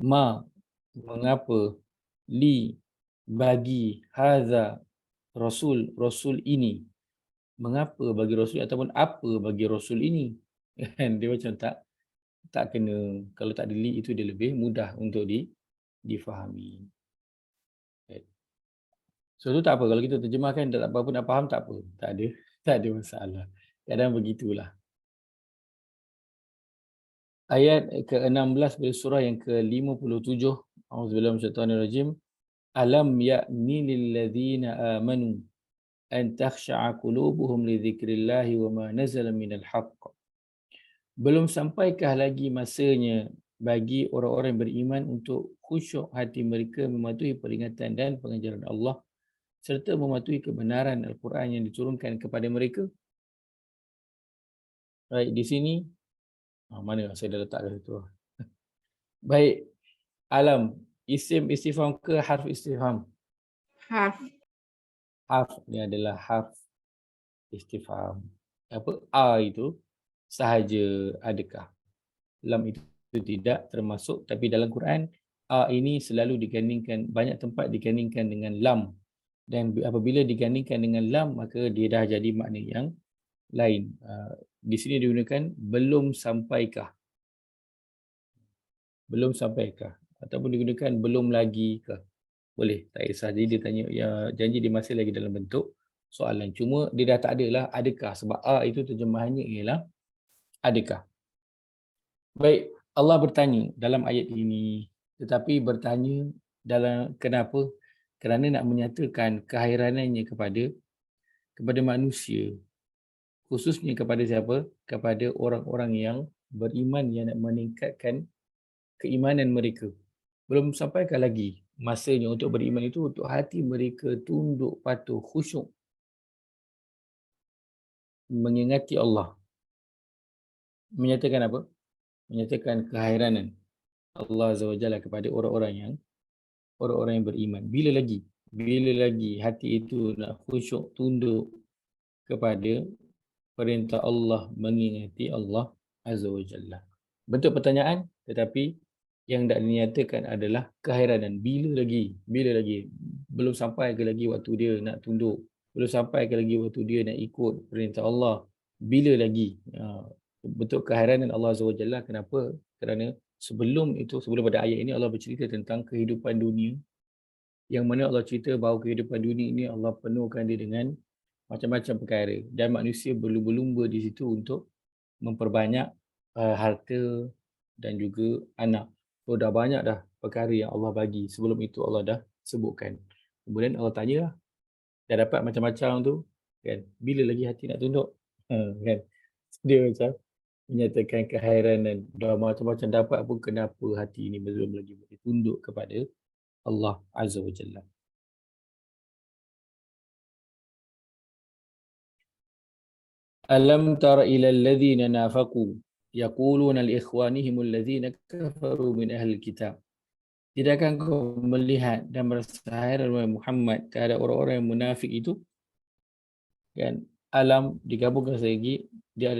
Ma, mengapa, li, bagi, haza, rasul ini, mengapa bagi rasul ataupun apa bagi rasul ini. Kan dia macam tak kena, kalau tak ada li itu dia lebih mudah untuk difahami. So tu tak apa, kalau kita terjemahkan tak apa pun nak faham tak apa, tak ada masalah. Kadang begitulah. Ayat ke-16 pada surah yang ke-57, Auzubillahi minasyaitonirrajim. Alam ya'ni lil ladzina amanu an takhsha'a qulubuhum li dzikrillahi wa ma nazala minal haqq. Belum sampaikah lagi masanya bagi orang-orang yang beriman untuk khusyuk hati mereka mematuhi peringatan dan pengajaran Allah serta mematuhi kebenaran Al-Quran yang diturunkan kepada mereka. Baik, di sini mana saya dah letak kat situ. Baik, alam isim istifham ke harf istifham? Harf. Harf ni adalah harf istifham. Apa a itu sahaja adakah? Lam itu tidak termasuk, tapi dalam Quran a ini selalu digandingkan, banyak tempat digandingkan dengan lam, dan apabila digandingkan dengan lam maka dia dah jadi makna yang lain. Di sini digunakan belum sampaikah, belum sampaikah, ataupun digunakan belum lagi ke, boleh, tak kisah. Jadi dia tanya, ya, janji dia masih lagi dalam bentuk soalan, cuma dia dah tak ada lah adakah, sebab a itu terjemahannya ialah adakah. Baik, Allah bertanya dalam ayat ini, tetapi bertanya dalam kenapa? Kerana nak menyatakan kehairanannya kepada manusia, khususnya kepada siapa? Kepada orang-orang yang beriman, yang nak meningkatkan keimanan mereka. Belum sampaikah lagi masanya untuk beriman itu, untuk hati mereka tunduk, patuh, khusyuk, mengingati Allah. Menyatakan apa? Menyatakan kehairanan Allah Azza wa Jalla kepada orang-orang yang beriman. Bila lagi hati itu nak khusyuk, tunduk kepada perintah Allah, mengingati Allah Azza wa Jalla. Bentuk pertanyaan, tetapi yang tak dinyatakan adalah keheranan. Bila lagi, belum sampai ke lagi waktu dia nak tunduk, belum sampai ke lagi waktu dia nak ikut perintah Allah, bila lagi. Bentuk keheranan Allah Azza wa Jalla. Kenapa? Kerana sebelum pada ayat ini Allah bercerita tentang kehidupan dunia, yang mana Allah cerita bahawa kehidupan dunia ini Allah penuhkan dia dengan macam-macam perkara, dan manusia berlumba-lumba di situ untuk memperbanyak harta dan juga anak. So dah banyak dah perkara yang Allah bagi, sebelum itu Allah dah sebutkan. Kemudian Allah tanya lah, dah dapat macam-macam tu kan, bila lagi hati nak tunduk? Kan, dia macam menyatakan keheranan, dah macam-macam dapat pun kenapa hati ini belum lagi boleh tunduk kepada Allah Azza wa Jalla. Alam tara ila alladhina nafaqu yaquluna li ikhwanihim alladhina kafaru min ahli kitab. Tidakkah kau melihat dan merasa hairan wahai Muhammad terhadap orang-orang yang munafik itu? Kan, alam digabungkan lagi, dia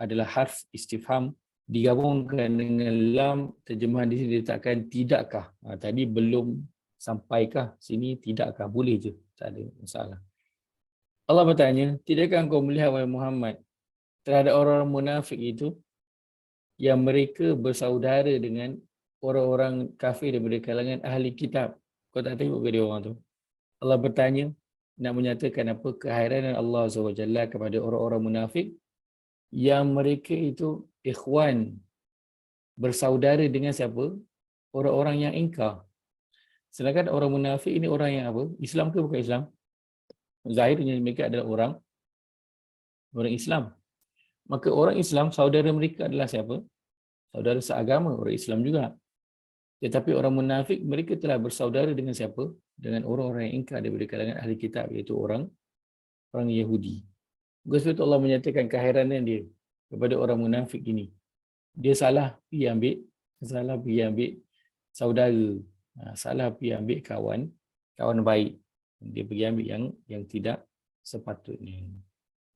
adalah harf istifham digabungkan dengan lam, terjemahan di sini diletakkan tidakkah. Tadi belum sampaikah, sini tidakkah, boleh je, tak ada masalah. Allah bertanya, tidakkah kau melihat wahai Muhammad terhadap orang-orang munafik itu yang mereka bersaudara dengan orang-orang kafir daripada kalangan ahli kitab? Kau tak tengok ke dia orang tu? Allah bertanya, nak menyatakan apa kehairanan Allah SWT kepada orang-orang munafik yang mereka itu ikhwan, bersaudara dengan siapa? Orang-orang yang ingkar. Sedangkan orang munafik ini orang yang apa? Islam ke bukan Islam? Zahirnya mereka adalah orang Islam. Maka orang Islam, saudara mereka adalah siapa? Saudara seagama, orang Islam juga. Tetapi orang munafik, mereka telah bersaudara dengan siapa? Dengan orang-orang yang ingkar daripada kalangan ahli kitab, iaitu orang Yahudi. Sebab itu Allah menyatakan keheranan dia kepada orang munafik ini. Dia salah pergi ambil saudara, salah pergi ambil kawan baik. Dia pergi ambil yang tidak sepatutnya.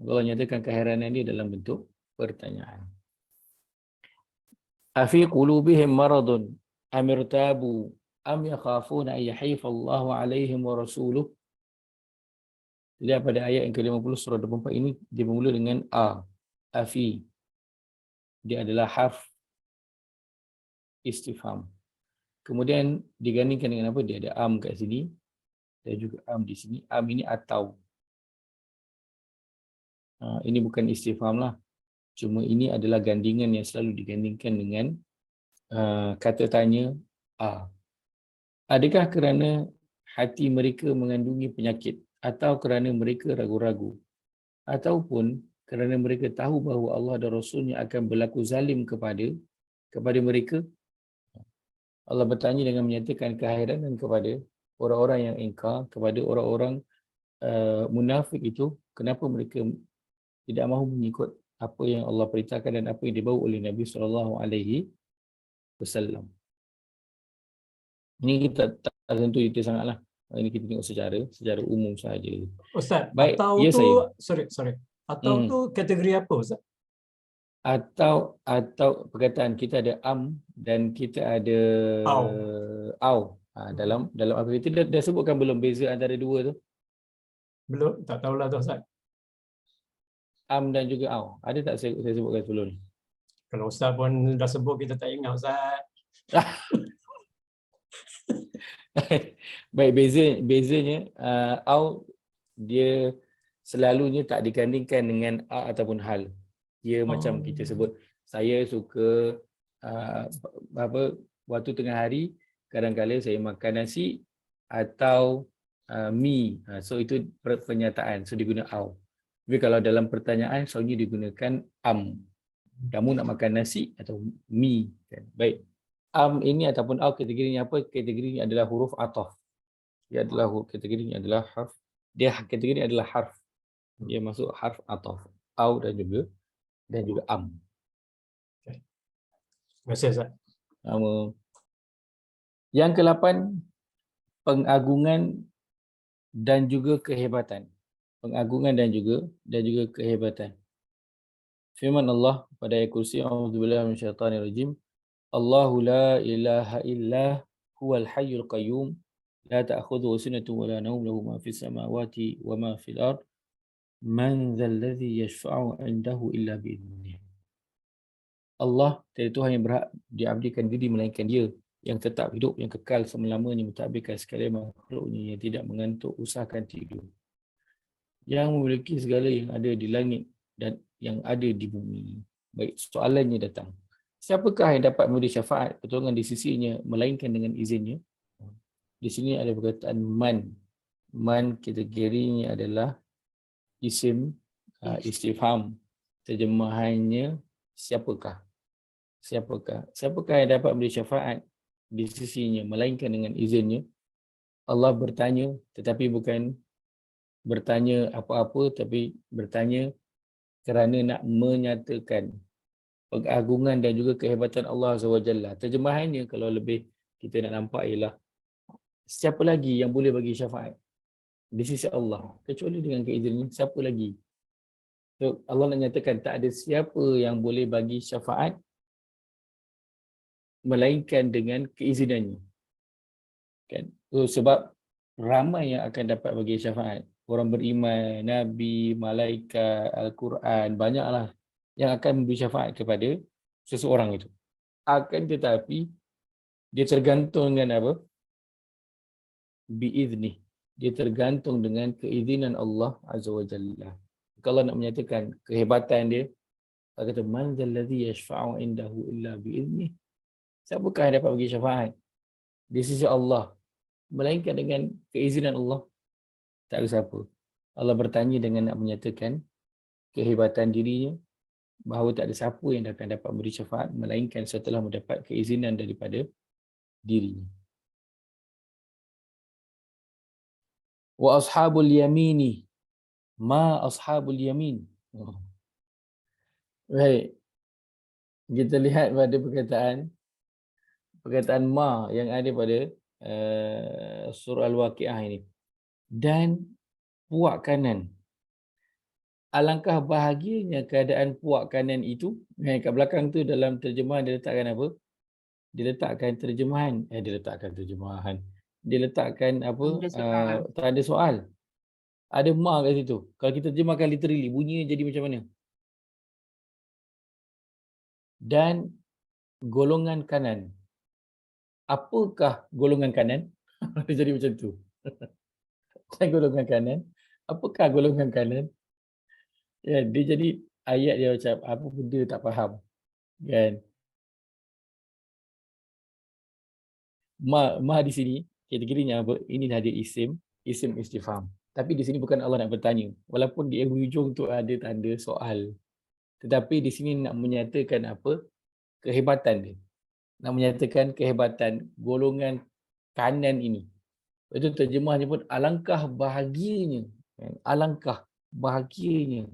Allah nyatakan keheranan dia dalam bentuk pertanyaan. Afi qulubihim maradun amirtabu am yakhafuna ay yahifallahu alaihim wa rasuluh. Jadi pada ayat yang ke-50 surah 24 ini dia bermula dengan afi. Dia adalah harf istifham. Kemudian digandingkan dengan apa? Dia ada am kat sini dan juga am di sini. Am ini atau. Ini bukan istifham lah. Cuma ini adalah gandingan yang selalu digandingkan dengan kata tanya Adakah kerana hati mereka mengandungi penyakit atau kerana mereka ragu-ragu ataupun kerana mereka tahu bahawa Allah dan Rasulnya akan berlaku zalim kepada mereka? Allah bertanya dengan menyatakan kehadiran kepada orang-orang yang ingkar, kepada orang-orang munafik itu, kenapa mereka tidak mahu mengikut apa yang Allah perintahkan dan apa yang dibawa oleh Nabi SAW. Ini kita tak tentu detail sangatlah. Ini kita tengok secara umum sahaja. Ustaz, Baik, atau ya tu saya. sorry. Atau tu kategori apa, Ustaz? Atau perkataan kita ada am dan kita ada au. Dalam apa kita dah sebutkan belum beza antara dua tu? Belum, tak tahulah tu, Ustaz. Am dan juga au. Ada tak saya sebutkan sebelum ni? Kalau Ustaz pun dah sebut, kita tak ingat, Ustaz. Baik, bezanya au dia selalunya tak digandingkan dengan ataupun hal. Dia macam kita sebut, saya suka waktu tengah hari kadang-kadang saya makan nasi atau mi. So itu pernyataan, so diguna au. Tapi kalau dalam pertanyaan selalunya digunakan am. Kamu nak makan nasi atau mi kan? Baik. Am ini ataupun au kategorinya apa? Kategorinya adalah huruf ataf. Dia adalah kategorinya adalah harf. Dia kategorinya adalah harf. Dia masuk harf ataf. Au dan juga am. Terima kasih, Ustaz. Yang ke-8, pengagungan dan juga kehebatan. Pengagungan dan juga kehebatan. Firman Allah pada ayat kursi, A'udzubillahi minasyaitanirrajim. Allahu la ilaha illa huwal hayyul qayyum la ta'khudhuhu sinatun wa la nawm lahu ma fis samawati wa ma fil ard man dzal ladzi yashfa'u 'indahu illa bi idhnih. Allah, tiada Tuhan yang berhak diabdikan diri melainkan Dia yang tetap hidup, yang kekal selama-lamanya, mentadbirkan sekalian makhluknya yang tidak mengantuk, usahakan tidur. Yang memiliki segala yang ada di langit dan yang ada di bumi. Baik, soalannya datang. Siapakah yang dapat memberi syafaat pertolongan di sisinya melainkan dengan izinnya? Di sini ada perkataan man. Man kategorinya adalah isim istifham. Terjemahannya siapakah? Siapakah yang dapat memberi syafaat di sisinya melainkan dengan izinnya? Allah bertanya, tetapi bukan bertanya apa-apa, tapi bertanya kerana nak menyatakan pengagungan dan juga kehebatan Allah SWT. Terjemahannya kalau lebih kita nak nampak ialah siapa lagi yang boleh bagi syafaat di sisi Allah kecuali dengan keizinannya? Siapa lagi? So, Allah nak nyatakan tak ada siapa yang boleh bagi syafaat melainkan dengan keizinannya. Kan? So, sebab ramai yang akan dapat bagi syafaat. Orang beriman, Nabi, malaikat, Al-Quran, banyaklah yang akan memberi syafaat kepada seseorang itu. Akan tetapi, dia tergantung dengan apa? Biizni. Dia tergantung dengan keizinan Allah Azza wa Jalla. Kalau nak menyatakan kehebatan dia, Allah kata, Man zalladhi yashfa'u indahu illa biizni. Siapakah yang dapat bagi syafaat di sisi Allah melainkan dengan keizinan Allah? Tak ada siapa. Allah bertanya dengan nak menyatakan kehebatan dirinya, bahawa tak ada siapa yang akan dapat beri syafaat melainkan setelah mendapat keizinan daripada dirinya. Wa ashabul yamini ma ashabul yamin. Baik. Kita lihat pada perkataan ma yang ada pada surah Al-Waqiah ini. Dan puak kanan. Alangkah bahagianya keadaan puak kanan itu. Kat belakang tu dalam terjemahan dia letakkan apa? Dia letakkan terjemahan. Dia letakkan apa? Tanda soal. Tanda soal. Ada ma kat situ. Kalau kita terjemahkan literally, bunyinya jadi macam mana? Dan golongan kanan. Apakah golongan kanan? Dia jadi macam tu. Dan golongan kanan. Apakah golongan kanan? Ya, dia jadi ayat dia macam apa benda tak faham. Kan? Ma di sini kategorinya apa? Ini dah dia isim istifham. Tapi di sini bukan Allah nak bertanya. Walaupun di hujung tu ada tanda soal. Tetapi di sini nak menyatakan apa? Kehebatan dia. Nak menyatakan kehebatan golongan kanan ini. Itu terjemahnya pun alangkah bahagianya. Alangkah bahagianya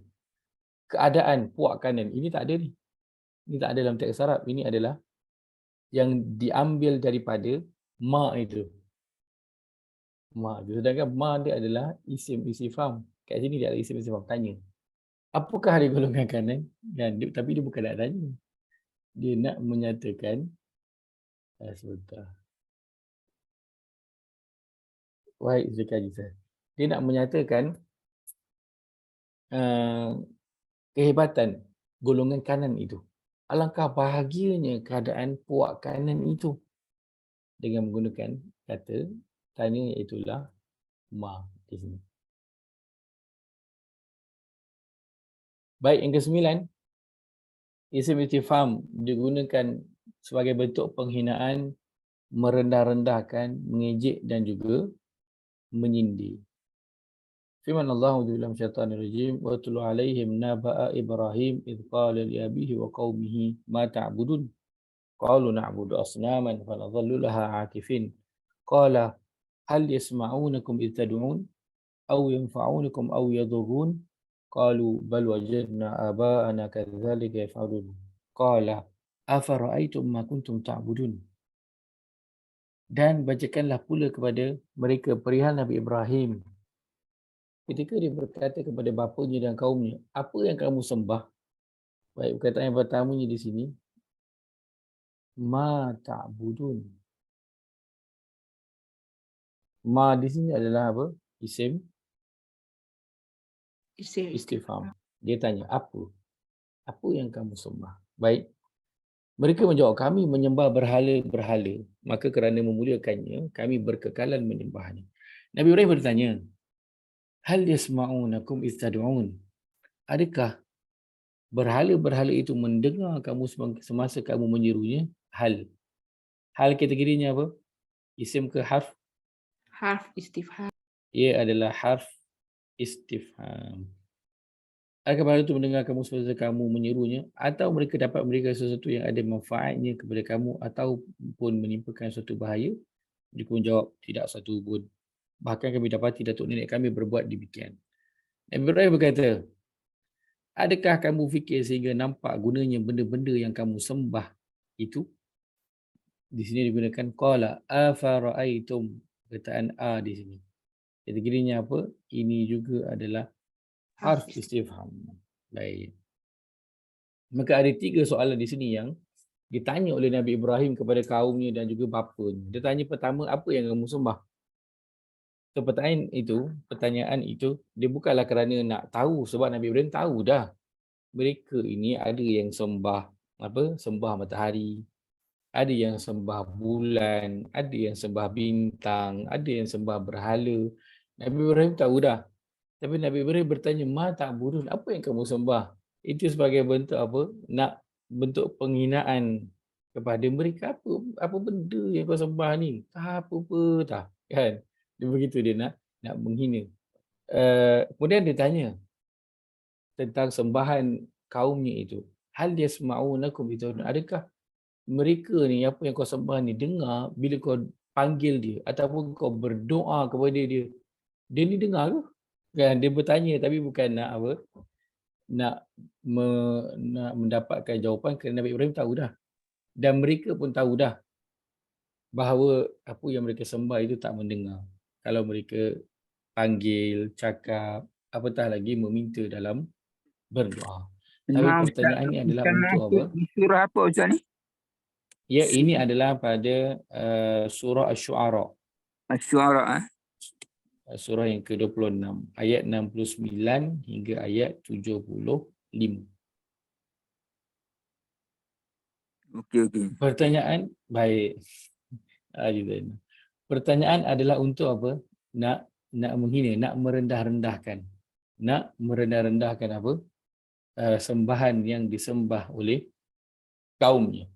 keadaan puak kanan. Ini tak ada ni. Ini tak ada dalam teks Arab. Ini adalah yang diambil daripada ma itu. Ma itu. Sedangkan ma dia adalah isim istifham. Kat sini dia ada isim istifham. Tanya. Apakah ada golongan kanan? Tapi dia bukan nak tanya. Dia nak menyatakan sebentar. Wahid Zulkaji saya. Dia nak menyatakan kehebatan golongan kanan itu. Alangkah bahagianya keadaan puak kanan itu. Dengan menggunakan kata tanya itulah ma di sini. Baik, yang ke-9. Isim istifham digunakan sebagai bentuk penghinaan, merendah-rendahkan, mengejek dan juga menyindir. Firman Allah dalam syaitanir rajim, wa tulu alaihim naba'a Ibrahim idh qala li abihi wa qaumihi ma ta'budun qalu na'budu asnaman fa nadhallu laha 'akifin qala hal yasma'unakum idh tad'un aw yanfa'unakum aw yadhurrun qalu bal wajadna aba'ana kadzalika yaf'alun qala afara'aytum ma kuntum ta'budun. Dan bacakanlah pula kepada mereka perihal Nabi Ibrahim ketika dia berkata kepada bapanya dan kaumnya, apa yang kamu sembah? Baik, perkataan yang pertamanya di sini, ma ta'budun. Ma di sini adalah apa? Isim istifham. Dia tanya, apa? Apa yang kamu sembah? Baik. Mereka menjawab, kami menyembah berhala-berhala. Maka kerana memuliakannya, kami berkekalan menyembahnya. Nabi Ibrahim bertanya, hal yasma'unakum istad'un? Adakah berhala-berhala itu mendengar kamu semasa kamu menyerunya? Hal kategorinya apa? Isim ke harf? Harf istifham. Ia adalah harf istifham. Adakah berhala itu mendengar kamu semasa kamu menyerunya? Atau mereka dapat memberikan sesuatu yang ada manfaatnya kepada kamu ataupun menimpakan suatu bahaya? Mereka menjawab, tidak satu pun. Bahkan kami dapati datuk nenek kami berbuat demikian. Nabi Ibrahim berkata, adakah kamu fikir sehingga nampak gunanya benda-benda yang kamu sembah itu? Di sini digunakan qala afara'aitum, perkataan a di sini. Kategorinya apa? Ini juga adalah harf istifham. Baik. Maka ada 3 soalan di sini yang ditanya oleh Nabi Ibrahim kepada kaumnya dan juga bapanya. Dia tanya pertama, apa yang kamu sembah? So, pertanyaan itu dia bukanlah kerana nak tahu, sebab Nabi Ibrahim tahu dah. Mereka ini ada yang sembah sembah matahari, ada yang sembah bulan, ada yang sembah bintang, ada yang sembah berhala. Nabi Ibrahim tahu dah. Tapi Nabi Ibrahim bertanya, ma ta'budun, apa yang kamu sembah? Itu sebagai bentuk apa? Nak bentuk penghinaan kepada mereka. Apa benda yang kau sembah ni? Tak apa-apa tak. Kan? Dia begitu, dia nak menghina. Kemudian dia tanya tentang sembahan kaumnya itu. Hal yasma'unakum itu, adakah mereka ni, apa yang kau sembah ni, dengar bila kau panggil dia ataupun kau berdoa kepada dia? Dia ni dengar ke? Kan, dia bertanya tapi bukan nak mendapatkan jawapan, kerana Nabi Ibrahim tahu dah. Dan mereka pun tahu dah bahawa apa yang mereka sembah itu tak mendengar. Kalau mereka panggil, cakap, apatah lagi meminta dalam berdoa. Tapi pertanyaan ini adalah untuk apa? Di surah apa Ustaz ni? Ya, ini adalah pada surah Asy-Syu'ara. Asy-Syu'ara. Surah yang ke-26. Ayat 69 hingga ayat 75. Okey. Pertanyaan, baik. Aizan. Pertanyaan adalah untuk apa? Nak menghina, nak merendah-rendahkan. Nak merendah-rendahkan apa? Sembahan yang disembah oleh kaumnya.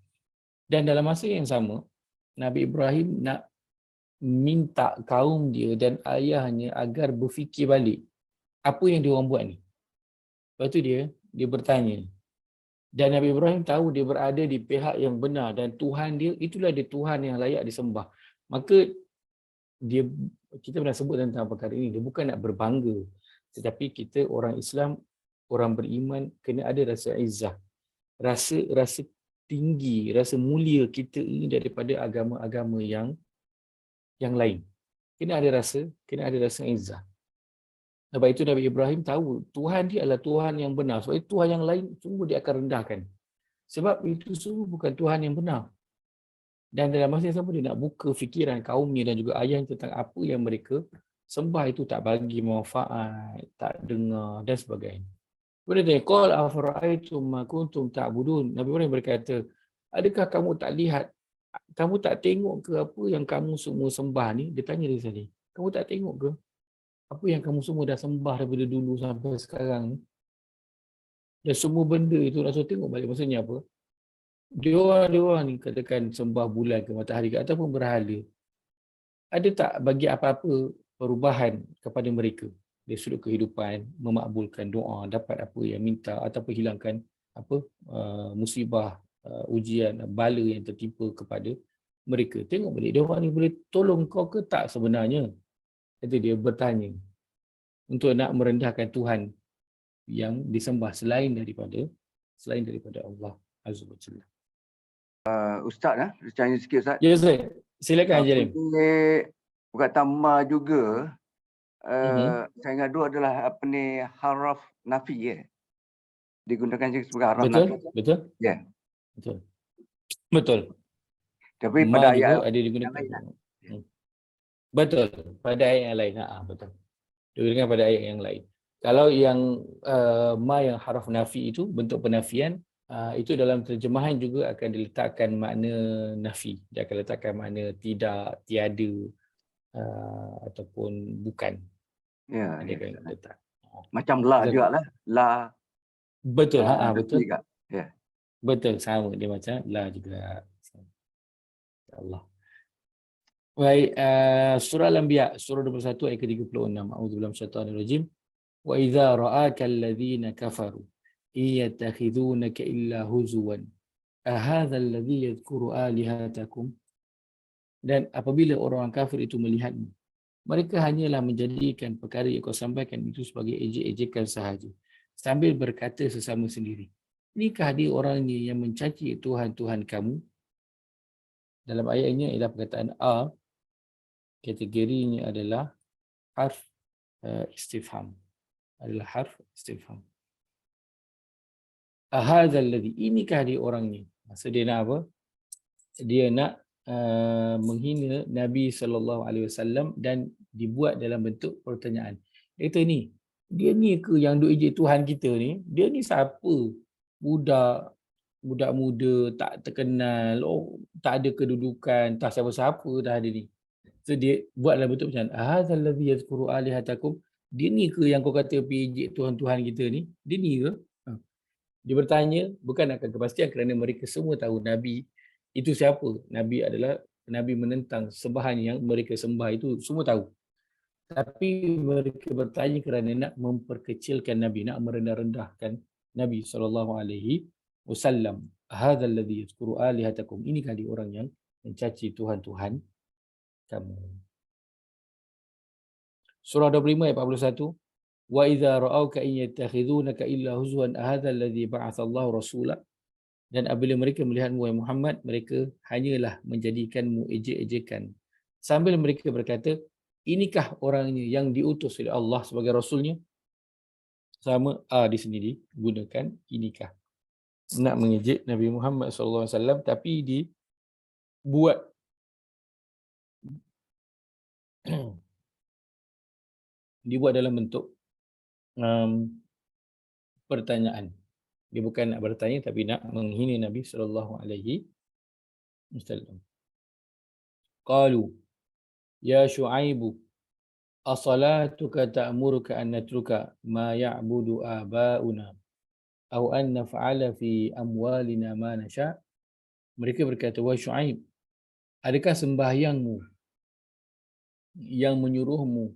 Dan dalam masa yang sama, Nabi Ibrahim nak minta kaum dia dan ayahnya agar berfikir balik. Apa yang dia orang buat ni? Lepas tu dia bertanya. Dan Nabi Ibrahim tahu dia berada di pihak yang benar dan Tuhan dia, itulah dia Tuhan yang layak disembah. Maka kita pernah sebut tentang perkara ini, dia bukan nak berbangga, tetapi kita orang Islam, orang beriman kena ada rasa izzah, rasa tinggi, rasa mulia kita ini daripada agama-agama yang lain. Kena ada rasa izzah. Sebab itu Nabi Ibrahim tahu Tuhan dia adalah Tuhan yang benar. Sebab itu Tuhan yang lain semua dia akan rendahkan. Sebab itu semua bukan Tuhan yang benar. Dan dalam masa yang sama dia nak buka fikiran kaumnya dan juga ayahnya tentang apa yang mereka sembah itu tak bagi manfaat, tak dengar dan sebagainya. Kemudian dia qul afara'aytum ma kuntum ta'budun. Nabi Ibrahim berkata, adakah kamu tak lihat, kamu tak tengok ke apa yang kamu semua sembah ni? Dia tanya dia tadi. Kamu tak tengok ke apa yang kamu semua dah sembah daripada dulu sampai sekarang ni? Dan semua benda itu nak suruh tengok balik. Maksudnya apa? Dia orang ni katakan sembah bulan ke matahari ke ataupun berhala. Ada tak bagi apa-apa perubahan kepada mereka? Dari sudut kehidupan, memakbulkan doa, dapat apa yang minta ataupun hilangkan apa musibah, ujian, bala yang tertimpa kepada mereka. Tengok balik, dia orang ni boleh tolong kau ke tak sebenarnya? Itu dia bertanya untuk nak merendahkan Tuhan yang disembah selain daripada Allah Azza wa Jalla. Ustaz bertanya sikit Ustaz. Ya Ustaz, silakan Haji Alim. Perkataan ma juga saya ngadu adalah apa ni haraf nafi ya. Digunakan juga sebagai haraf nafi. Betul? Ya. Betul. Tapi Ma pada juga ayat ada digunakan. lain, Betul, pada ayat yang lain. Betul. Digunakan pada ayat yang lain. Kalau yang ma yang haraf nafi itu bentuk penafian, itu dalam terjemahan juga akan diletakkan makna nafi. Dia akan letakkan makna tidak, tiada, ataupun bukan. Ya. Dia akan letak. Macam la juga lah. La. Betul, betul. Juga. Ya. Betul, sama dia macam la juga. Allah. Baik, surah Al-Anbiya, surah 21 ayat ke-36. A'udzubillahi minasyaitonirrajim. Wa idza ra'aka alladhina kafaru yattakhidhunaka illa huzuwan. Ahadha alladhi yadhkuru alihatakum. Dan apabila orang kafir itu melihatmu, mereka hanyalah menjadikan perkara yang kau sampaikan itu sebagai ejek-ejekan sahaja, sambil berkata sesama sendiri, inikah dia orangnya yang mencaci Tuhan-Tuhan kamu? Dalam ayat ini ialah perkataan a, kategorinya adalah harf istifham. Adalah harf istifham. Ahadzal ladzi, inikah dia orangnya? Maksud dia nak apa? Dia nak menghina Nabi SAW dan dibuat dalam bentuk pertanyaan. Dia kata ni, dia ni ke yang duk ejek Tuhan kita ni? Dia ni siapa? Budak muda, tak terkenal, tak ada kedudukan, tak siapa-siapa dah ada ni. So dia buat dalam bentuk macam ahadzal ladzi yazkuru alihatakum. Dia ni ke yang kau kata pergi ejek Tuhan-Tuhan kita ni? Dia ni ke? Dia bertanya bukan akan kepastian kerana mereka semua tahu Nabi itu siapa. Nabi adalah Nabi menentang sembahan yang mereka sembah itu semua tahu. Tapi mereka bertanya kerana nak memperkecilkan Nabi, nak merendah-rendahkan Nabi SAW. Hadzal ladzi yazkuru alihatakum. Inikah dia orang yang mencaci Tuhan-Tuhan kamu. Surah 25 ayat 41. Wa idza ra'auka in yattakhidunaka illa huzwan hadzal ladzi ba'atsallahu rasula. Dan apabila mereka melihatmu wahai Muhammad, mereka hanyalah menjadikanmu ejek-ejekan. Sambil mereka berkata, inikah orangnya yang diutus oleh Allah sebagai rasulnya? Sama di sini digunakan inikah. Nak mengejek Nabi Muhammad SAW, tapi buat dibuat dalam bentuk pertanyaan. Dia bukan nak bertanya tapi nak menghina Nabi sallallahu alaihi wasallam. Qalu ya Syu'aibu asalatuka ta'muruka an natruka ma ya'budu aba'una aw an naf'ala fi amwalina ma nasha'. Mereka berkata, wahai Syu'aib, adakah sembahyangmu yang menyuruhmu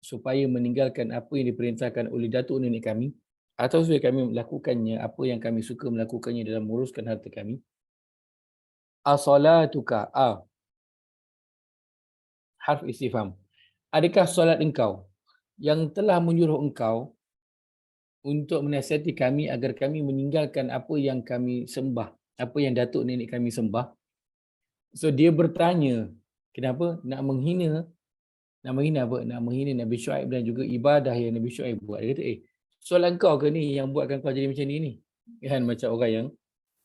supaya meninggalkan apa yang diperintahkan oleh datuk nenek kami, atau supaya kami melakukannya apa yang kami suka melakukannya dalam menguruskan harta kami? Asalatuka, harf istifham. Adakah solat engkau yang telah menyuruh engkau untuk menasihati kami agar kami meninggalkan apa yang kami sembah, apa yang datuk nenek kami sembah? So dia bertanya, kenapa nak menghina apa? Nak menghina Nabi Syuaib dan juga ibadah yang Nabi Syuaib buat. Dia kata, soalan kau ke ni yang buatkan kau jadi macam ni? Kan macam orang yang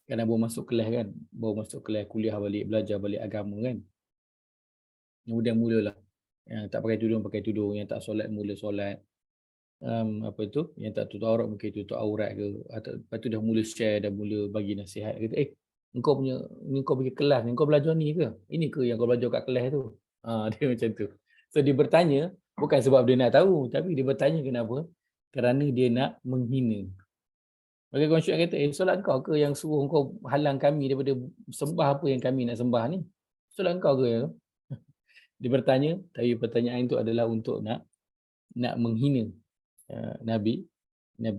kadang baru masuk kelas kan, baru masuk kelas kuliah balik, belajar balik agama kan. Kemudian mulalah. Yang tak pakai tudung, yang tak solat mula solat. Yang tak tutup aurat mungkin tutup aurat ke. Atau lepas tu dah mula share, dah mula bagi nasihat. Kata, ni kau pergi kelas ni, kau belajar ni ke? Ini ke yang kau belajar kat kelas tu? Dia macam tu. So dia bertanya, bukan sebab dia nak tahu, tapi dia bertanya kenapa? Kerana dia nak menghina. Maka kawan Syuaib kata, solat kau ke yang suruh kau halang kami daripada sembah apa yang kami nak sembah ni? Solat kau ke? Dia bertanya, tapi pertanyaan itu adalah untuk nak menghina Nabi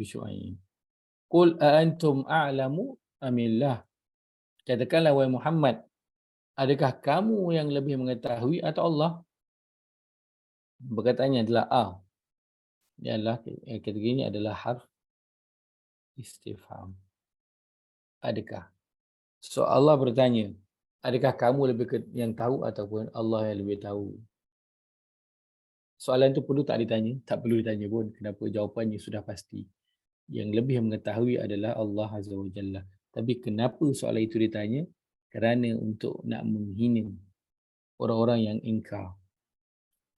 Syuaib. Qul aantum a'lamu amillah. Katakanlah wahai Muhammad, adakah kamu yang lebih mengetahui atau Allah? Perkataannya adalah Dia adalah kategorinya adalah harf istifham. Adakah? So Allah bertanya, adakah kamu lebih yang tahu ataupun Allah yang lebih tahu? Soalan itu perlu tak ditanya? Tak perlu ditanya pun. Kenapa? Jawapannya sudah pasti. Yang lebih mengetahui adalah Allah Azza wa Jalla. Tapi kenapa soalan itu ditanya? Kerana untuk nak menghina orang-orang yang ingkar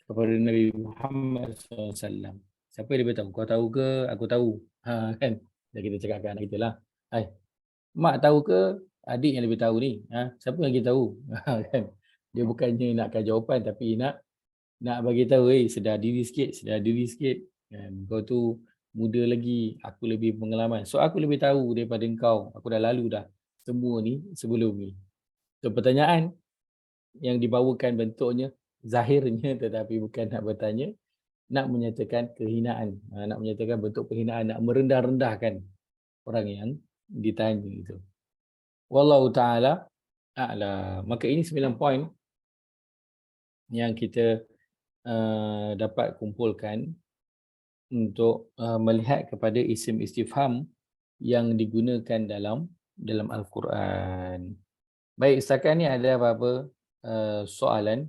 kepada Nabi Muhammad SAW. Siapa yang lebih tahu? Kau tahu ke? Aku tahu. Kan? Dan kita cakapkan anak kita lah. Mak tahu ke? Adik yang lebih tahu ni. Siapa yang kita tahu? Kan? Dia bukannya nakkan jawapan tapi nak bagi tahu, sedar diri sikit. Kan? Kau tu muda lagi, aku lebih pengalaman. So aku lebih tahu daripada kau. Aku dah lalu dah semua ni sebelum ni. So pertanyaan yang dibawakan bentuknya zahirnya tetapi bukan nak bertanya, nak menyatakan kehinaan, nak menyatakan bentuk penghinaan, nak merendah-rendahkan orang yang ditanya itu. Wallahu ta'ala a'lam. Maka ini 9 poin yang kita dapat kumpulkan untuk melihat kepada isim istifham yang digunakan dalam Al-Quran. Baik, setakat ni ada apa-apa soalan?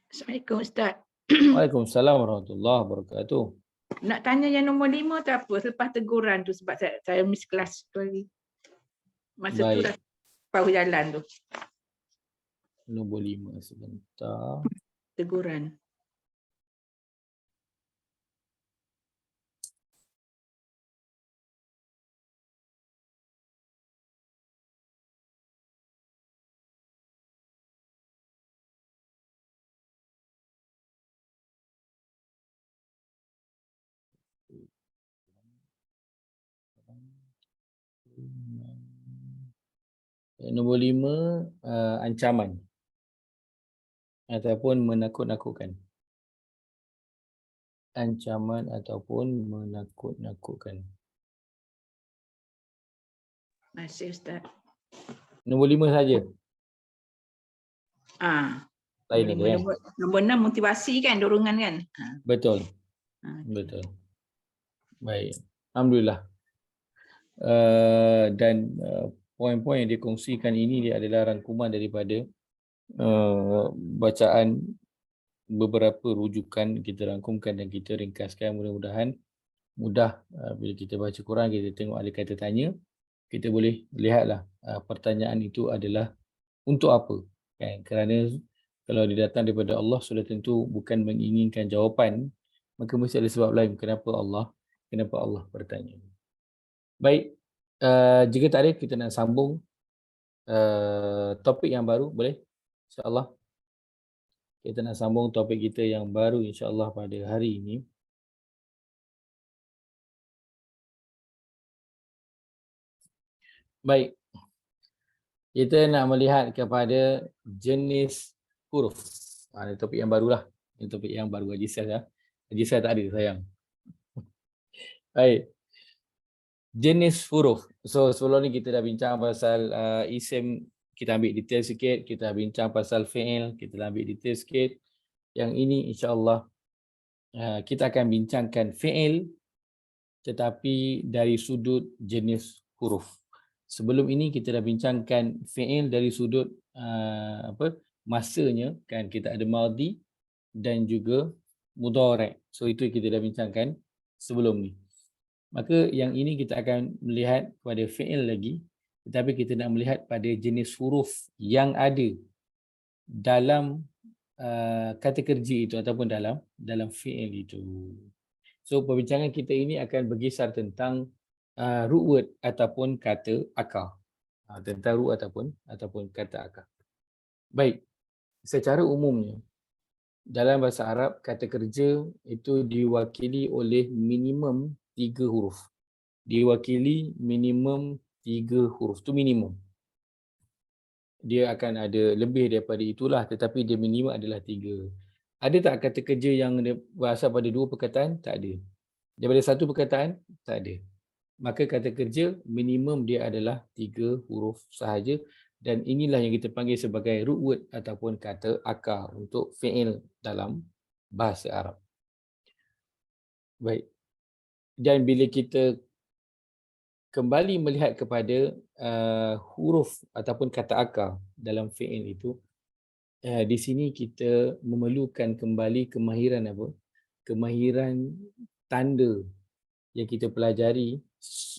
Assalamualaikum Ustaz. Waalaikumsalam warahmatullahi wabarakatuh. Nak tanya yang nombor 5 tu apa? Selepas teguran tu sebab saya miss kelas tu lagi. Masa tu dah baru jalan tu. Nombor 5 sebentar. Teguran. Nombor 5, ancaman ataupun menakut-nakutkan. Ancaman ataupun menakut-nakutkan. Masih Ustaz. Nombor 5 saja. Lain ada ya? Nombor 6 motivasi kan, dorongan kan? Betul. Betul. Baik. Alhamdulillah. Dan poin-poin yang dikongsikan ini dia adalah rangkuman daripada bacaan beberapa rujukan kita rangkumkan dan kita ringkaskan. Mudah-mudahan mudah bila kita baca Quran, kita tengok ada kata tanya, kita boleh lihatlah pertanyaan itu adalah untuk apa? Kan? Kerana kalau dia datang daripada Allah sudah tentu bukan menginginkan jawapan, maka mesti ada sebab lain kenapa Allah bertanya. Baik, jika tak ada kita nak sambung topik yang baru, boleh? InsyaAllah. Kita nak sambung topik kita yang baru insyaAllah pada hari ini. Baik. Kita nak melihat kepada jenis huruf. Ini topik yang barulah. Ini topik yang baru. Haji Sel tak ada sayang. Baik. Jenis huruf. So sebelum ni kita dah bincang pasal isim, kita ambil detail sikit. Kita bincang pasal fi'il, kita dah ambil detail sikit. Yang ini insyaAllah kita akan bincangkan fi'il tetapi dari sudut jenis huruf. Sebelum ini kita dah bincangkan fi'il dari sudut masanya, kan kita ada madhi dan juga mudhari'. So itu kita dah bincangkan sebelum ni. Maka yang ini kita akan melihat pada fi'il lagi, tetapi kita nak melihat pada jenis huruf yang ada dalam kata kerja itu ataupun dalam fi'il itu. So perbincangan kita ini akan berkisar tentang root word ataupun kata akar. Tentang root ataupun kata akar. Baik, secara umumnya dalam bahasa Arab kata kerja itu diwakili oleh minimum 3 huruf. Diwakili minimum 3 huruf. Itu minimum. Dia akan ada lebih daripada itulah, tetapi dia minimum adalah 3. Ada tak kata kerja yang berasal pada 2 perkataan? Tak ada. Daripada 1 perkataan? Tak ada. Maka kata kerja minimum dia adalah 3 huruf sahaja, dan inilah yang kita panggil sebagai root word ataupun kata akar untuk fi'il dalam bahasa Arab. Baik. Dan bila kita kembali melihat kepada huruf ataupun kata akar dalam fi'il itu, di sini kita memerlukan kembali kemahiran apa? Kemahiran tanda yang kita pelajari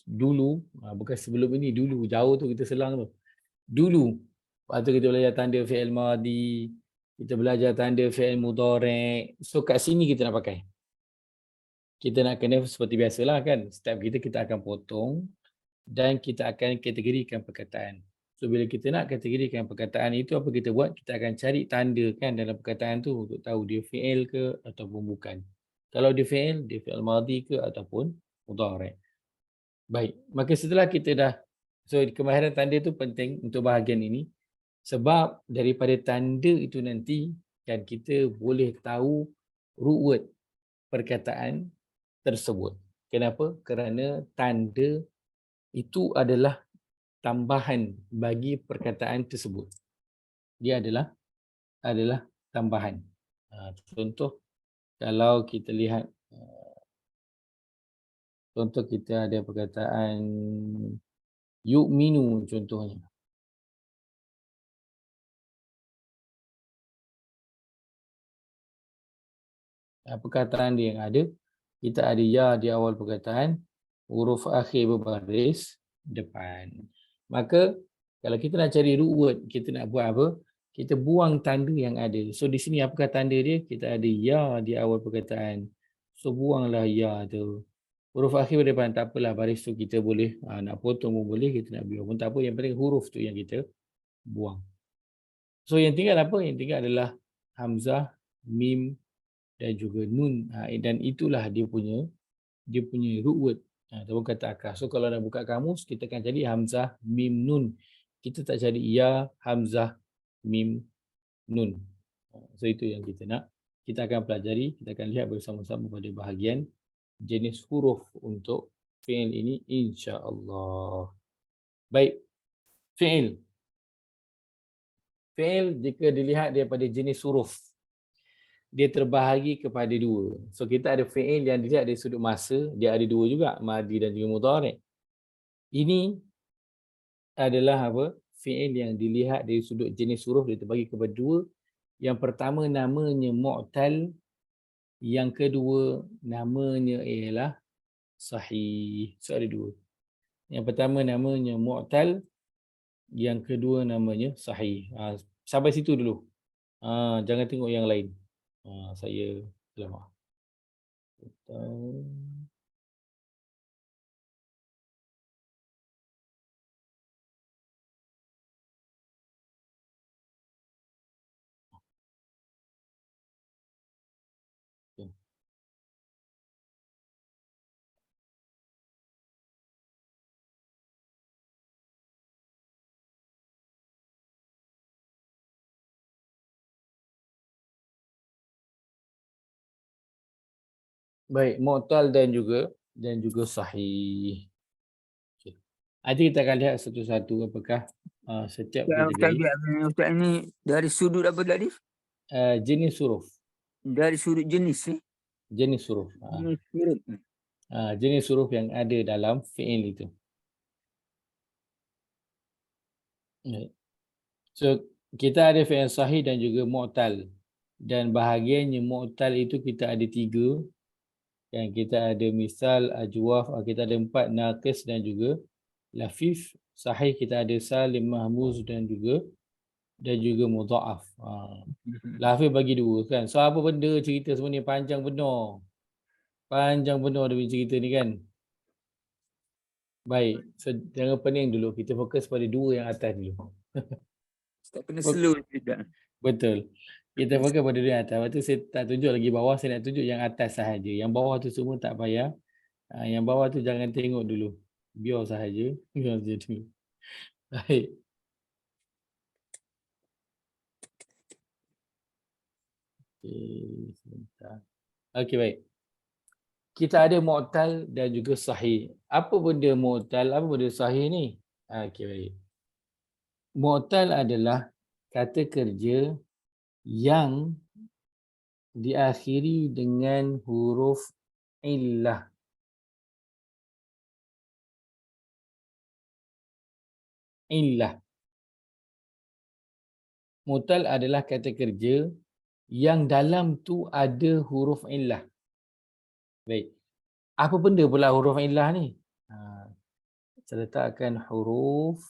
dulu, bukan sebelum ini, dulu jauh tu kita selang tu. Dulu, lepas tu kita belajar tanda fi'il madhi, kita belajar tanda fi'il mudhari'. So kat sini kita nak pakai. Kita nak kena seperti biasalah kan, setiap kita akan potong dan kita akan kategorikan perkataan. So bila kita nak kategorikan perkataan itu, apa kita buat? Kita akan cari tanda kan dalam perkataan tu untuk tahu dia fi'il ke ataupun bukan. Kalau dia fi'il madhi ke ataupun mudhari'. Baik, maka setelah kita dah, so kemahiran tanda itu penting untuk bahagian ini, sebab daripada tanda itu nanti kan kita boleh tahu root word perkataan tersebut. Kenapa? Kerana tanda itu adalah tambahan bagi perkataan tersebut. Dia adalah tambahan. Contoh, kalau kita lihat, contoh kita ada perkataan yu'minu contohnya. Perkataan dia yang ada, kita ada ya di awal perkataan, huruf akhir berbaris depan. Maka kalau kita nak cari root word, kita nak buat apa? Kita buang tanda yang ada. So di sini apakah tanda dia? Kita ada ya di awal perkataan. So buanglah ya tu. Huruf akhir berdepan, tak apalah, baris tu kita boleh nak potong pun boleh, kita nak biar pun tak apa, yang penting huruf tu yang kita buang. So yang tinggal apa? Yang tinggal adalah hamzah, mim dan juga nun, dan itulah dia punya root word ataupun kata akar. So kalau nak buka kamus, kita akan cari hamzah, mim, nun. Kita tak cari ya, hamzah, mim, nun. So itu yang kita nak. Kita akan pelajari, kita akan lihat bersama-sama pada bahagian jenis huruf untuk fi'il ini insya-Allah. Baik. Fi'il. Fi'il jika dilihat daripada jenis huruf, dia terbahagi kepada 2. So kita ada fi'il yang dilihat dari sudut masa, dia ada 2 juga, madhi dan juga mudhari'. Ini adalah apa? Fi'il yang dilihat dari sudut jenis huruf, dia terbagi kepada 2. Yang pertama namanya mu'tal, yang kedua namanya ialah sahih. So ada 2. Yang pertama namanya mu'tal, Yang kedua namanya sahih. Sampai situ dulu. Jangan tengok yang lain. Saya lama. Baik, mu'tal dan juga sahih. Okay. Nanti kita akan lihat satu-satu apakah setiap Ustaz kategori biar Ustaz ni dari sudut apa tadi? jenis huruf. Dari sudut jenis Jenis huruf. Jenis huruf. Jenis huruf yang ada dalam fi'il itu. Baik. So, kita ada fi'il sahih dan juga mu'tal. Dan bahagiannya mu'tal itu kita ada 3. Yang kita ada misal, ajwaf, kita ada 4, naqis dan juga lafif. Sahih kita ada salim, mahmuz dan juga mudha'af. Lafif bagi 2 kan. So apa benda cerita semua ni panjang benar. Panjang benar dia cerita ni kan. Baik, so jangan pening dulu. Kita fokus pada 2 yang atas dulu. Tak kena slow juga. Betul. Kita fokus pada 2 yang atas. Lepas tu saya tak tunjuk lagi bawah, saya nak tunjuk yang atas sahaja. Yang bawah tu semua tak payah. Yang bawah tu jangan tengok dulu. Biar sahaja. Biar sahaja dulu. Baik. Okay, sebentar. Okey, baik. Kita ada mu'tal dan juga sahih. Apa benda mu'tal? Apa benda sahih ni? Okey, baik. Mu'tal adalah kata kerja yang diakhiri dengan huruf illah. Illah. Mu'tal adalah kata kerja yang dalam tu ada huruf illah. Baik. Apa benda pula huruf illah ni? Saya letakkan huruf.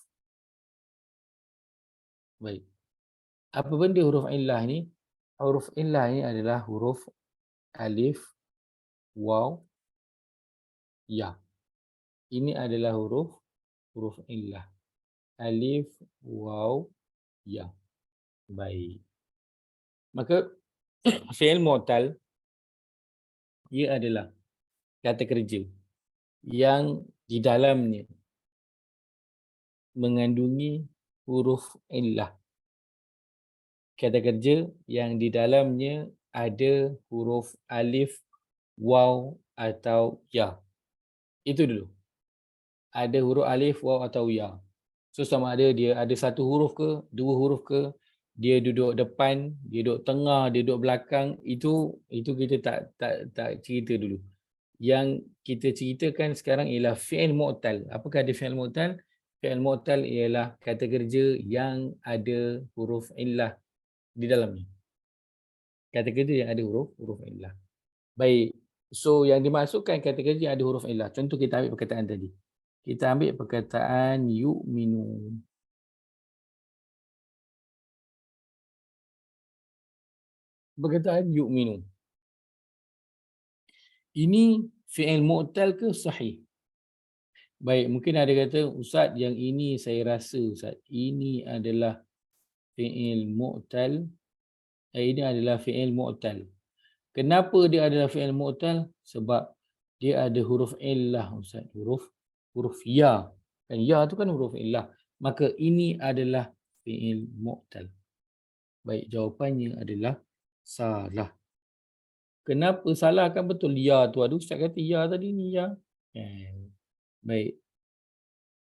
Baik. Apa benda huruf illah ni? Huruf illah ni adalah huruf alif, waw, ya. Ini adalah huruf illah. Alif, waw, ya. Baik. Maka fi'il mu'tal ia adalah kata kerja yang di dalamnya mengandungi huruf illah. Kata kerja yang di dalamnya ada huruf alif, waw atau ya. Itu dulu. Ada huruf alif, waw atau ya. So sama ada dia ada 1 huruf ke, 2 huruf ke, dia duduk depan, dia duduk tengah, dia duduk belakang, itu kita tak cerita dulu. Yang kita ceritakan sekarang ialah fi'il mu'tal. Apakah ada fi'il mu'tal? Fi'il mu'tal ialah kata kerja yang ada huruf illah di dalamnya. Kata kerja yang ada huruf illah. Baik. So yang dimasukkan kata kerja yang ada huruf illah. Contoh kita ambil perkataan tadi. Kita ambil perkataan yu'minu. Perkataan yu'minu. Ini fi'il mu'tal ke sahih? Baik, mungkin ada kata, Ustaz yang ini saya rasa Ustaz, ini adalah fi'il mu'tal. Ini adalah fi'il mu'tal. Kenapa dia adalah fi'il mu'tal? Sebab dia ada huruf illah Ustaz. Huruf ya. Dan ya tu kan huruf illah. Maka ini adalah fi'il mu'tal. Baik, jawapannya adalah salah. Kenapa salah? Kan betul ya tu. Aduh, Ustaz kata ya tadi ni ya. Baik.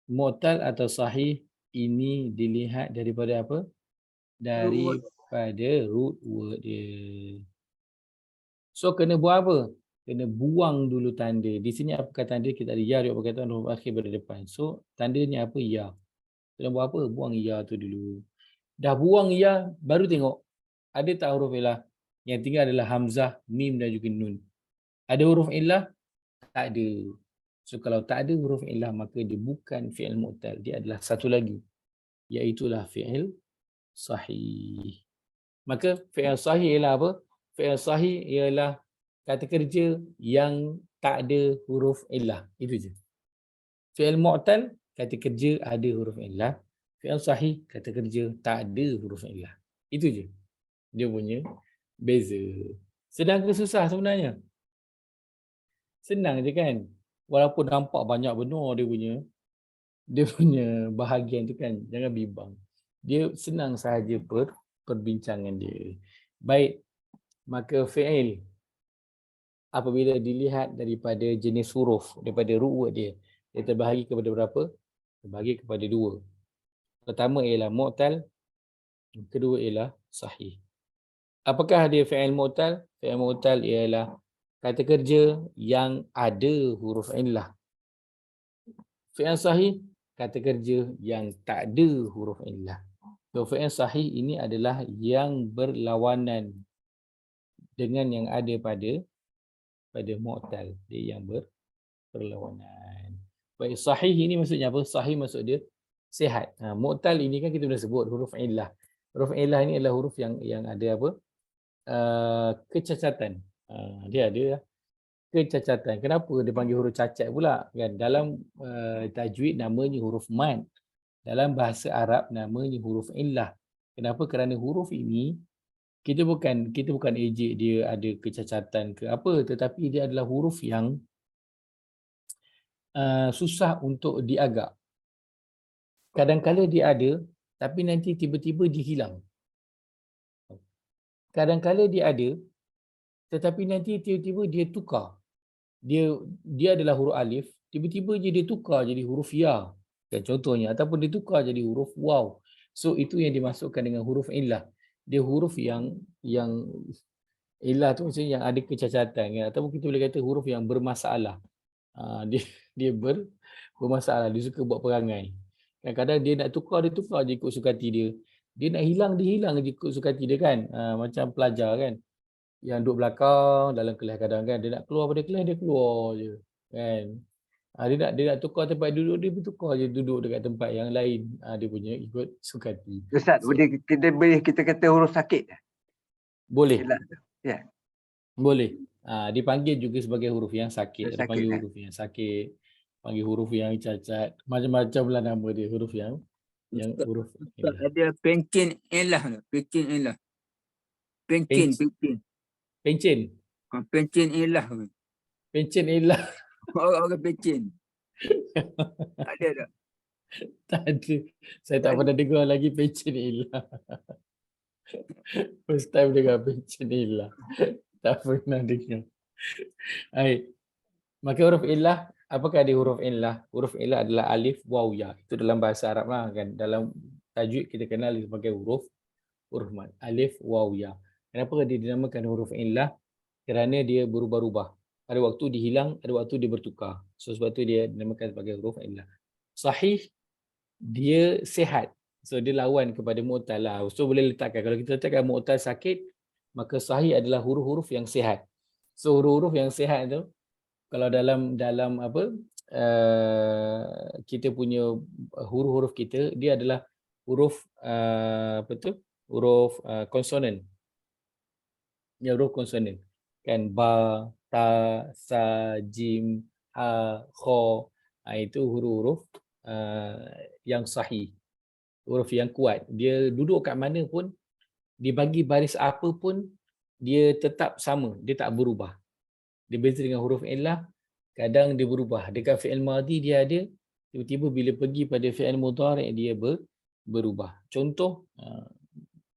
Mu'tal atau sahih ini dilihat daripada apa? Daripada root word dia. So kena buat apa? Kena buang dulu tanda. Di sini apa kata tanda? Kita ada ya di perkataan huruf akhir pada depan. So tandanya apa? Ya. Kena buat apa? Buang ya tu dulu. Dah buang ya, baru tengok. Ada tak huruf illah? Yang tinggal adalah hamzah, mim dan juga nun. Ada huruf illah? Tak ada. So kalau tak ada huruf illah, maka dia bukan fi'il mu'tal. Dia adalah satu lagi. Iaitulah fi'il sahih. Maka fi'il sahih ialah apa? Fi'il sahih ialah kata kerja yang tak ada huruf illah. Itu je. Fi'il mu'tal, kata kerja ada huruf illah. Fi'il sahih, kata kerja tak ada huruf illah. Itu je. Dia punya beza. Sedang ke susah sebenarnya? Senang je kan? Walaupun nampak banyak benar dia punya bahagian tu kan. Jangan bimbang. Dia senang sahaja perbincangan dia. Baik. Maka fi'il apabila dilihat daripada jenis huruf, daripada root word dia terbahagi kepada berapa? Terbahagi kepada dua. Pertama ialah mu'tal, kedua ialah sahih. Apakah dia fi'il mu'tal? Fi'il mu'tal ialah kata kerja yang ada huruf illah. Fi'il sahih, kata kerja yang tak ada huruf illah. So, fi'il sahih ini adalah yang berlawanan dengan yang ada pada mu'tal. Dia yang berlawanan. Baik, sahih ini maksudnya apa? Sahih maksud dia sihat. Mu'tal ini kan kita dah sebut huruf illah. Huruf illah ini adalah huruf yang ada apa? Kecacatan. Dia ada kecacatan. Kenapa dia panggil huruf cacat pula? Kan dalam tajwid namanya huruf mad. Dalam bahasa Arab namanya huruf illah. Kenapa? Kerana huruf ini kita bukan ejek dia ada kecacatan ke apa, tetapi dia adalah huruf yang susah untuk diagak. Kadang-kala dia ada, tapi nanti tiba-tiba dia hilang. Kadang-kala dia ada, tetapi nanti tiba-tiba dia tukar. Dia adalah huruf alif, tiba-tiba dia tukar jadi huruf ya. Kan, contohnya, ataupun dia tukar jadi huruf waw. So itu yang dimasukkan dengan huruf illah. Dia huruf yang illah tu maksudnya yang ada kecacatan, kan? Ataupun kita boleh kata huruf yang bermasalah. Dia bermasalah, dia suka buat perangai. Kadang-kadang dia nak tukar, dia tukar je ikut suka hati dia. Dia nak hilang, dia hilang je ikut suka hati dia kan. Macam pelajar kan, yang duduk belakang dalam kelas kadang kan, dia nak keluar pada kelas, dia keluar je kan. Dia nak tukar tempat duduk, dia bertukar je duduk dekat tempat yang lain. Dia punya ikut suka hati. Ustaz, kita kata huruf sakit? Boleh. Ya. Boleh. Dipanggil juga sebagai huruf yang sakit. Dia Sakit, panggil kan? huruf yang sakit, panggil huruf yang cacat, macam-macam lah nama dia, huruf yang huruf Tak ada pencin illah. Pencin illah. Pencin. pencin. Pencin illah. Pencin illah. Orang pencin. Ada tak? Tak ada. Saya tak pernah dengar lagi pencin illah. First time dengar pencin illah. Tak pernah dengar. Baik. Maka huruf illah, apakah dia huruf illah? Huruf illah adalah alif, waw, ya. Itu dalam bahasa Arab lah kan. Dalam tajwid kita kenal sebagai huruf mad. Alif, waw, ya. Kenapa dia dinamakan huruf illah? Kerana dia berubah-ubah. Ada waktu dia hilang, ada waktu dia bertukar. So sebab tu dia dinamakan sebagai huruf illah. Sahih, dia sihat. So dia lawan kepada mu'tal lah. So boleh letakkan, kalau kita letakkan mu'tal sakit, maka sahih adalah huruf-huruf yang sihat. So huruf-huruf yang sihat tu, kalau dalam apa, kita punya huruf-huruf kita, dia adalah huruf huruf konsonan. Ya, huruf konsonan. Kan, ba, ta, sa, jim, ha, kha. Itu huruf-huruf yang sahih. Huruf yang kuat. Dia duduk kat mana pun, dibagi baris apa pun, dia tetap sama, dia tak berubah. Dia beza dengan huruf illah, kadang dia berubah. Dekat fi'il madhi dia ada, tiba-tiba bila pergi pada fi'il mudhari' dia berubah. Contoh,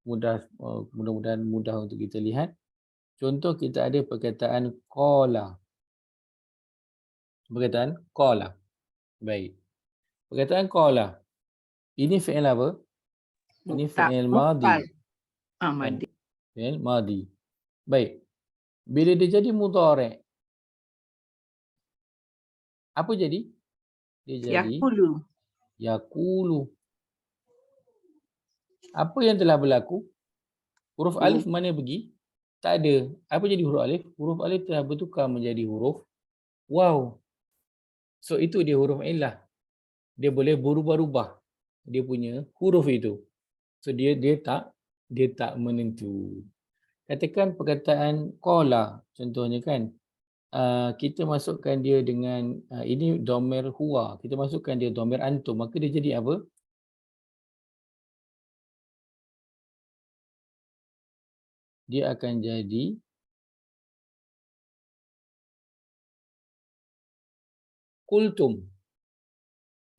mudah-mudahan mudah untuk kita lihat. Contoh, kita ada perkataan qala. Perkataan qala. Baik. Perkataan qala. Ini fi'il apa? Ini fi'il madhi. Madhi. Fi'il madhi. Baik. Bila dia jadi mudhari', apa jadi? Dia jadi yaqulu. Apa yang telah berlaku? Huruf alif mana pergi? Tak ada. Apa jadi huruf alif? Huruf alif telah bertukar menjadi huruf waw. So itu dia huruf illah. Dia boleh berubah-ubah. dia punya huruf itu. So dia tak menentu. Katakan perkataan qala contohnya kan. Kita masukkan dia dengan ini dhamir huwa, kita masukkan dia dhamir antum, maka dia jadi apa? Dia akan jadi qultum.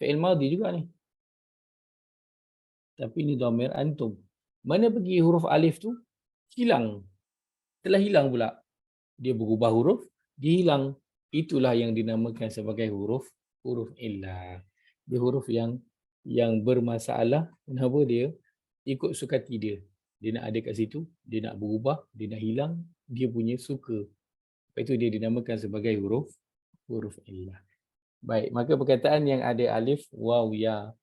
Fi'il madhi juga ni. Tapi ni dhamir antum. Mana pergi huruf alif tu? Hilang. Telah hilang pula. Dia berubah huruf, dia hilang. Itulah yang dinamakan sebagai huruf illah. Dia huruf yang bermasalah. Kenapa dia? Ikut sukati dia. Dia nak ada kat situ, dia nak berubah, dia nak hilang, dia punya suka. Lepas itu dia dinamakan sebagai huruf illah. Baik, maka perkataan yang ada alif, waw, ya,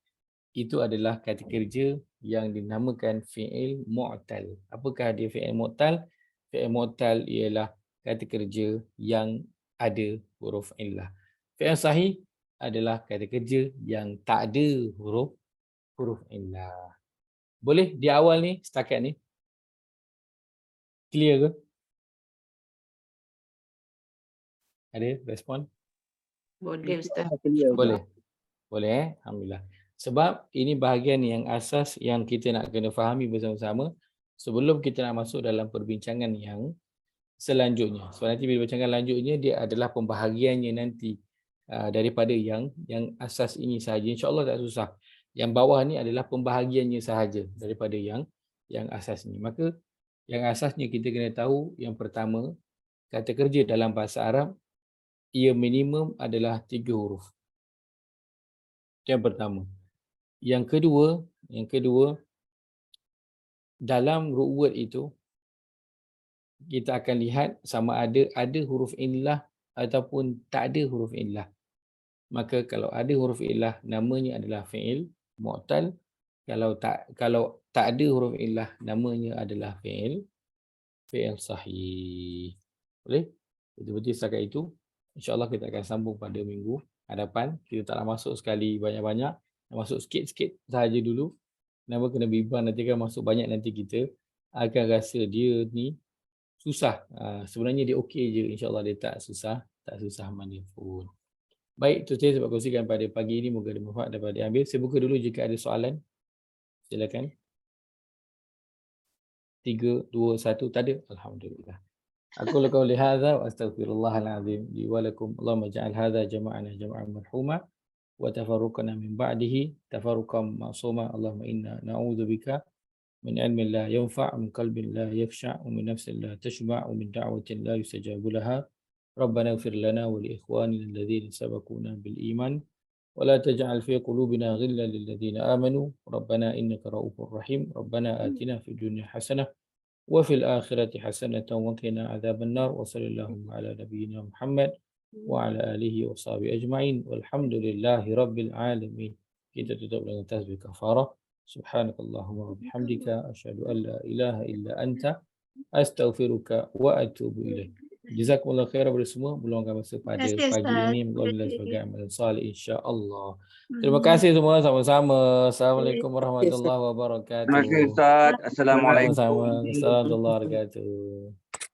itu adalah kata kerja yang dinamakan fi'il mu'tal. Apakah dia fi'il mu'tal? Fi'il mu'tal ialah kata kerja yang ada huruf illah. Fi'il sahih adalah kata kerja yang tak ada huruf illah. Boleh di awal ni, setakat ni? Clear ke? Ada respon? Boleh Ustaz. Boleh. Boleh Alhamdulillah. Sebab ini bahagian yang asas yang kita nak kena fahami bersama-sama sebelum kita nak masuk dalam perbincangan yang selanjutnya. Sebab nanti bila perbincangan lanjutnya dia adalah pembahagiannya nanti daripada yang asas ini sahaja. InsyaAllah tak susah. Yang bawah ni adalah pembahagiannya sahaja daripada yang asas ni. Maka yang asasnya kita kena tahu yang pertama, kata kerja dalam bahasa Arab ia minimum adalah 3 huruf. Yang pertama. Yang kedua dalam root word itu kita akan lihat sama ada huruf illah ataupun tak ada huruf illah. Maka kalau ada huruf illah namanya adalah fi'il mu'tal. Kalau tak ada huruf illah namanya adalah fi'il sahih. Boleh? Betul-betul setakat itu. InsyaAllah kita akan sambung pada minggu hadapan. Kita tak nak masuk sekali banyak-banyak. Nak masuk sikit-sikit sahaja dulu. Kenapa kena bimbang nanti kan masuk banyak nanti kita akan rasa dia ni susah. Sebenarnya dia okey je. InsyaAllah dia tak susah mana pun. Baik, itu saya sebab kongsikan pada pagi ini. Moga ada manfaat dapat diambil. Saya buka dulu jika ada soalan. Silakan. 3, 2, 1. Tak ada? Alhamdulillah. Aku qauli hadza wa astaghfirullahal azim li wa lakum. Allahumma ja'al hadza jama'ana jama'an marhuma wa tafarruqana min ba'dihi tafarruqan ma'suma. Allahumma inna na'udzubika min ilmin la yanfa', min qalbin la yakhsha', wa min nafsin la tashba', wa min da'watin la yustajabu laha. Rabbana ighfir lana wa li ikhwanina alladhina sabaquna bil iman wa la taj'al fi qulubina ghillan lil ladzina amanu. Rabbana innaka ra'ufur rahim. Rabbana atina fid dunya hasanah وفي الآخرة حسنة وقنا عذاب النار. وصلى اللهم على نبينا محمد وعلى آله وصحبه أجمعين والحمد لله رب العالمين. Kita tutup dengan tasbih kafarah. Subhanakallahumma wa bihamdika asyhadu an la ilaha illa anta astaghfiruka wa atubu ilaik. Jazakumullah khairan kepada semua meluangkan masa pada pagi ini. Alhamdulillah sebagai amalan salih insya-Allah. Terima kasih semua sama-sama. Assalamualaikum warahmatullahi wabarakatuh. Terima kasih Ustaz. Assalamualaikum. Sama-sama. Assalamualaikum warahmatullahi wabarakatuh.